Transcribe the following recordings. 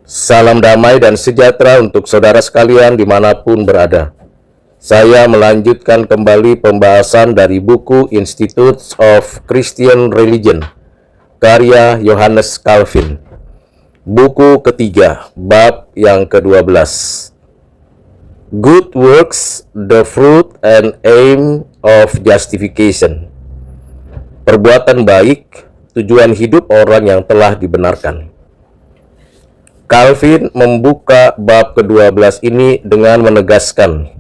Salam damai dan sejahtera untuk saudara sekalian dimanapun berada. Saya melanjutkan kembali pembahasan dari buku Institutes of Christian Religion, karya Johannes Calvin. Buku ketiga, bab yang ke-12. Good works, the fruit and aim of justification. Perbuatan baik, tujuan hidup orang yang telah dibenarkan. Calvin membuka bab ke-12 ini dengan menegaskan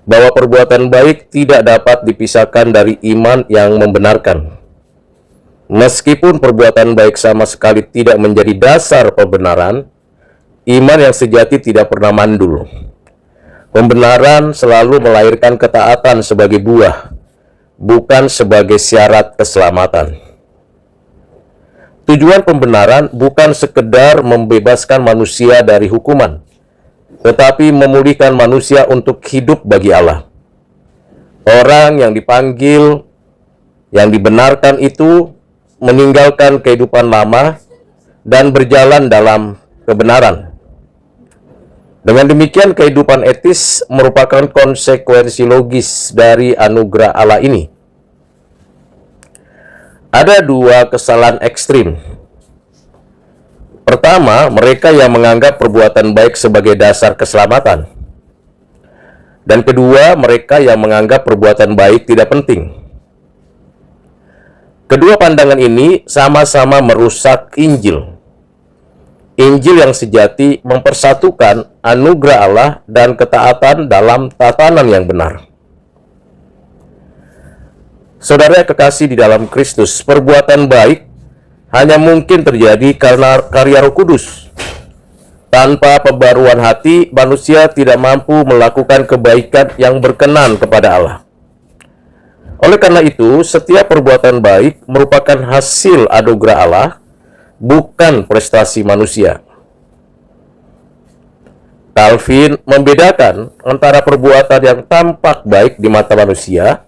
bahwa perbuatan baik tidak dapat dipisahkan dari iman yang membenarkan. Meskipun perbuatan baik sama sekali tidak menjadi dasar pembenaran, iman yang sejati tidak pernah mandul. Pembenaran selalu melahirkan ketaatan sebagai buah, bukan sebagai syarat keselamatan. Tujuan pembenaran bukan sekedar membebaskan manusia dari hukuman, tetapi memulihkan manusia untuk hidup bagi Allah. Orang yang dipanggil, yang dibenarkan itu meninggalkan kehidupan lama dan berjalan dalam kebenaran. Dengan demikian, kehidupan etis merupakan konsekuensi logis dari anugerah Allah ini. Ada dua kesalahan ekstrim. Pertama, mereka yang menganggap perbuatan baik sebagai dasar keselamatan. Dan kedua, mereka yang menganggap perbuatan baik tidak penting. Kedua pandangan ini sama-sama merusak Injil. Injil yang sejati mempersatukan anugerah Allah dan ketaatan dalam tatanan yang benar. Saudara kekasih di dalam Kristus, perbuatan baik hanya mungkin terjadi karena karya Roh Kudus. Tanpa pembaruan hati, manusia tidak mampu melakukan kebaikan yang berkenan kepada Allah. Oleh karena itu, setiap perbuatan baik merupakan hasil anugerah Allah, bukan prestasi manusia. Calvin membedakan antara perbuatan yang tampak baik di mata manusia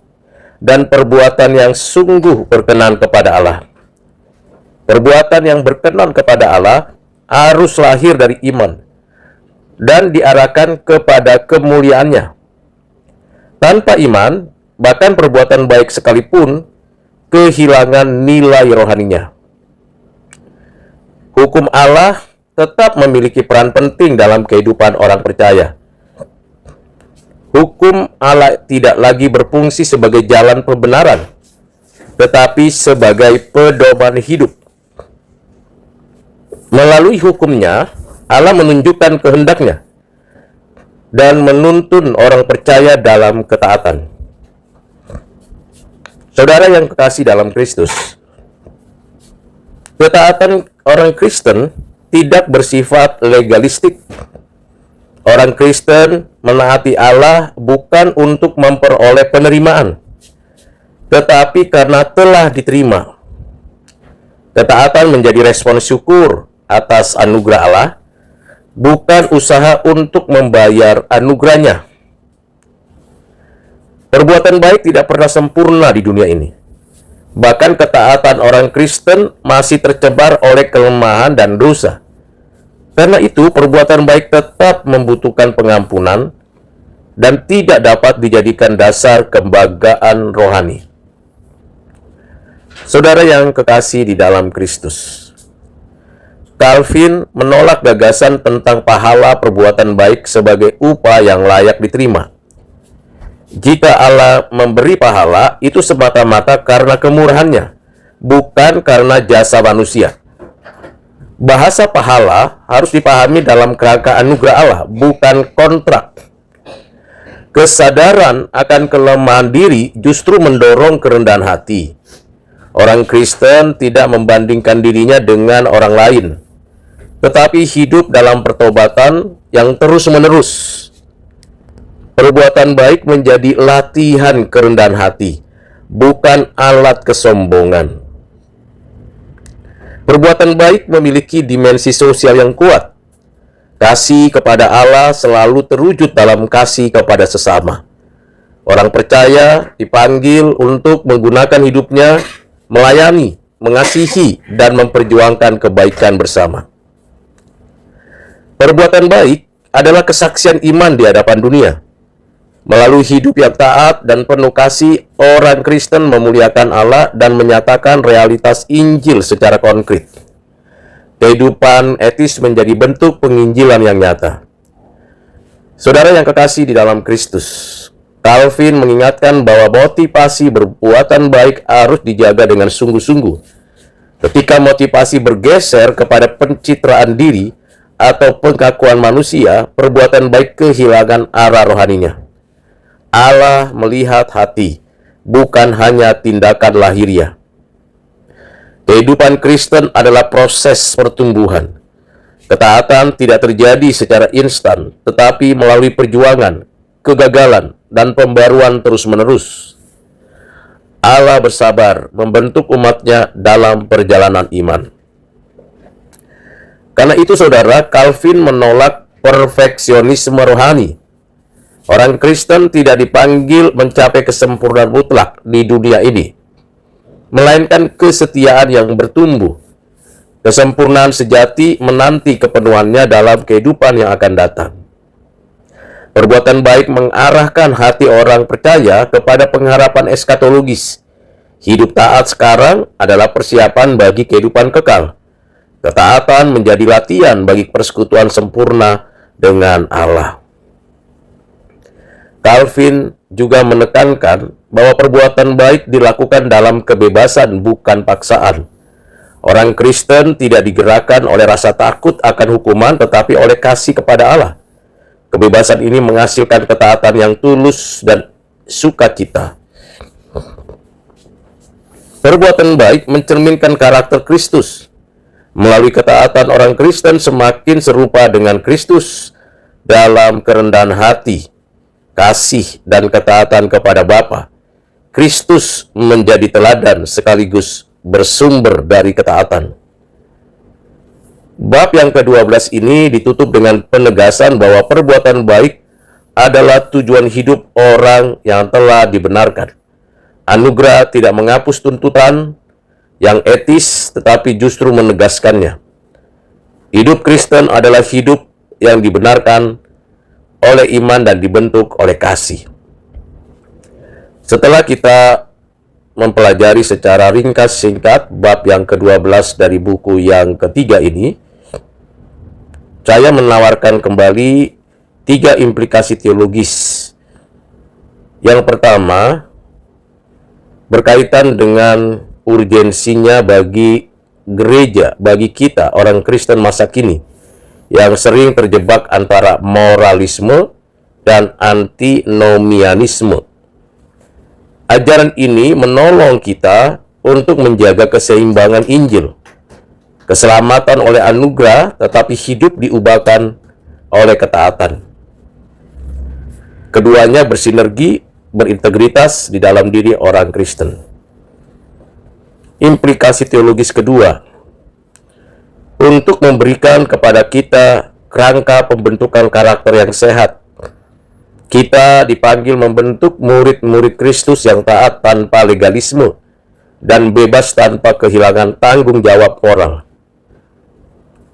dan perbuatan yang sungguh berkenan kepada Allah. Perbuatan yang berkenan kepada Allah harus lahir dari iman dan diarahkan kepada kemuliaannya. Tanpa iman, bahkan perbuatan baik sekalipun kehilangan nilai rohaninya. Hukum Allah tetap memiliki peran penting dalam kehidupan orang percaya. Hukum Allah tidak lagi berfungsi sebagai jalan pembenaran, tetapi sebagai pedoman hidup. Melalui hukumnya, Allah menunjukkan kehendaknya dan menuntun orang percaya dalam ketaatan. Saudara yang kekasih dalam Kristus, ketaatan orang Kristen tidak bersifat legalistik. Orang Kristen menaati Allah bukan untuk memperoleh penerimaan, tetapi karena telah diterima. Ketaatan menjadi respon syukur atas anugerah Allah, bukan usaha untuk membayar anugerahnya. Perbuatan baik tidak pernah sempurna di dunia ini. Bahkan ketaatan orang Kristen masih tercemar oleh kelemahan dan dosa. Karena itu, perbuatan baik tetap membutuhkan pengampunan dan tidak dapat dijadikan dasar kebanggaan rohani. Saudara yang kekasih di dalam Kristus, Calvin menolak gagasan tentang pahala perbuatan baik sebagai upah yang layak diterima. Jika Allah memberi pahala, itu semata-mata karena kemurahannya, bukan karena jasa manusia. Bahasa pahala harus dipahami dalam kerangka anugerah Allah, bukan kontrak. Kesadaran akan kelemahan diri justru mendorong kerendahan hati. Orang Kristen tidak membandingkan dirinya dengan orang lain, tetapi hidup dalam pertobatan yang terus-menerus. Perbuatan baik menjadi latihan kerendahan hati, bukan alat kesombongan. Perbuatan baik memiliki dimensi sosial yang kuat. Kasih kepada Allah selalu terwujud dalam kasih kepada sesama. Orang percaya dipanggil untuk menggunakan hidupnya, melayani, mengasihi, dan memperjuangkan kebaikan bersama. Perbuatan baik adalah kesaksian iman di hadapan dunia. Melalui hidup yang taat dan penuh kasih, orang Kristen memuliakan Allah dan menyatakan realitas Injil secara konkret. Kehidupan etis menjadi bentuk penginjilan yang nyata. Saudara yang kekasih di dalam Kristus, Calvin mengingatkan bahwa motivasi perbuatan baik harus dijaga dengan sungguh-sungguh. Ketika motivasi bergeser kepada pencitraan diri atau pengakuan manusia, perbuatan baik kehilangan arah rohaninya. Allah melihat hati, bukan hanya tindakan lahiriah. Kehidupan Kristen adalah proses pertumbuhan. Ketaatan tidak terjadi secara instan, tetapi melalui perjuangan, kegagalan, dan pembaruan terus-menerus. Allah bersabar membentuk umatnya dalam perjalanan iman. Karena itu, saudara, Calvin menolak perfeksionisme rohani. Orang Kristen tidak dipanggil mencapai kesempurnaan mutlak di dunia ini, melainkan kesetiaan yang bertumbuh. Kesempurnaan sejati menanti kepenuhannya dalam kehidupan yang akan datang. Perbuatan baik mengarahkan hati orang percaya kepada pengharapan eskatologis. Hidup taat sekarang adalah persiapan bagi kehidupan kekal. Ketaatan menjadi latihan bagi persekutuan sempurna dengan Allah. Calvin juga menekankan bahwa perbuatan baik dilakukan dalam kebebasan, bukan paksaan. Orang Kristen tidak digerakkan oleh rasa takut akan hukuman, tetapi oleh kasih kepada Allah. Kebebasan ini menghasilkan ketaatan yang tulus dan sukacita. Perbuatan baik mencerminkan karakter Kristus. Melalui ketaatan, orang Kristen semakin serupa dengan Kristus dalam kerendahan hati, kasih, dan ketaatan kepada Bapa. Kristus menjadi teladan sekaligus bersumber dari ketaatan. Bab yang ke-12 ini ditutup dengan penegasan bahwa perbuatan baik adalah tujuan hidup orang yang telah dibenarkan. Anugerah tidak menghapus tuntutan yang etis, tetapi justru menegaskannya. Hidup Kristen adalah hidup yang dibenarkan oleh iman dan dibentuk oleh kasih. Setelah kita mempelajari secara ringkas singkat bab yang ke-12 dari buku yang ketiga ini, saya menawarkan kembali 3 implikasi teologis. Yang pertama, berkaitan dengan urgensinya bagi gereja, bagi kita orang Kristen masa kini, yang sering terjebak antara moralisme dan antinomianisme. Ajaran ini menolong kita untuk menjaga keseimbangan Injil. Keselamatan oleh anugerah, tetapi hidup diubahkan oleh ketaatan. Keduanya bersinergi, berintegritas di dalam diri orang Kristen. Implikasi teologis kedua, untuk memberikan kepada kita kerangka pembentukan karakter yang sehat. Kita dipanggil membentuk murid-murid Kristus yang taat tanpa legalisme dan bebas tanpa kehilangan tanggung jawab moral.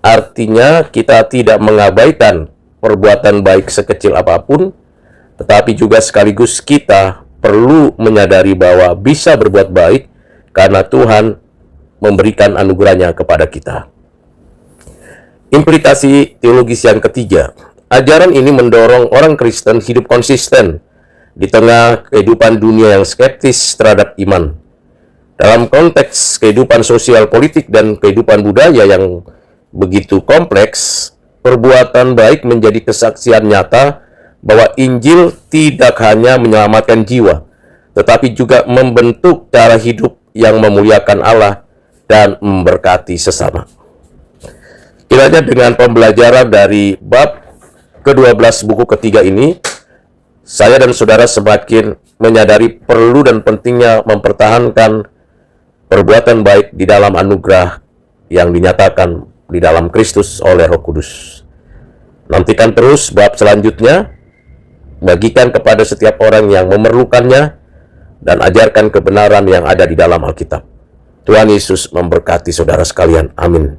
Artinya, kita tidak mengabaikan perbuatan baik sekecil apapun, tetapi juga sekaligus kita perlu menyadari bahwa bisa berbuat baik karena Tuhan memberikan anugerahnya kepada kita. Implikasi teologis yang ketiga, ajaran ini mendorong orang Kristen hidup konsisten di tengah kehidupan dunia yang skeptis terhadap iman. Dalam konteks kehidupan sosial, politik, dan kehidupan budaya yang begitu kompleks, perbuatan baik menjadi kesaksian nyata bahwa Injil tidak hanya menyelamatkan jiwa, tetapi juga membentuk cara hidup yang memuliakan Allah dan memberkati sesama. Kiranya dengan pembelajaran dari bab ke-12 buku ketiga ini, saya dan saudara semakin menyadari perlu dan pentingnya mempertahankan perbuatan baik di dalam anugerah yang dinyatakan di dalam Kristus oleh Roh Kudus. Nantikan terus bab selanjutnya, bagikan kepada setiap orang yang memerlukannya, dan ajarkan kebenaran yang ada di dalam Alkitab. Tuhan Yesus memberkati saudara sekalian. Amin.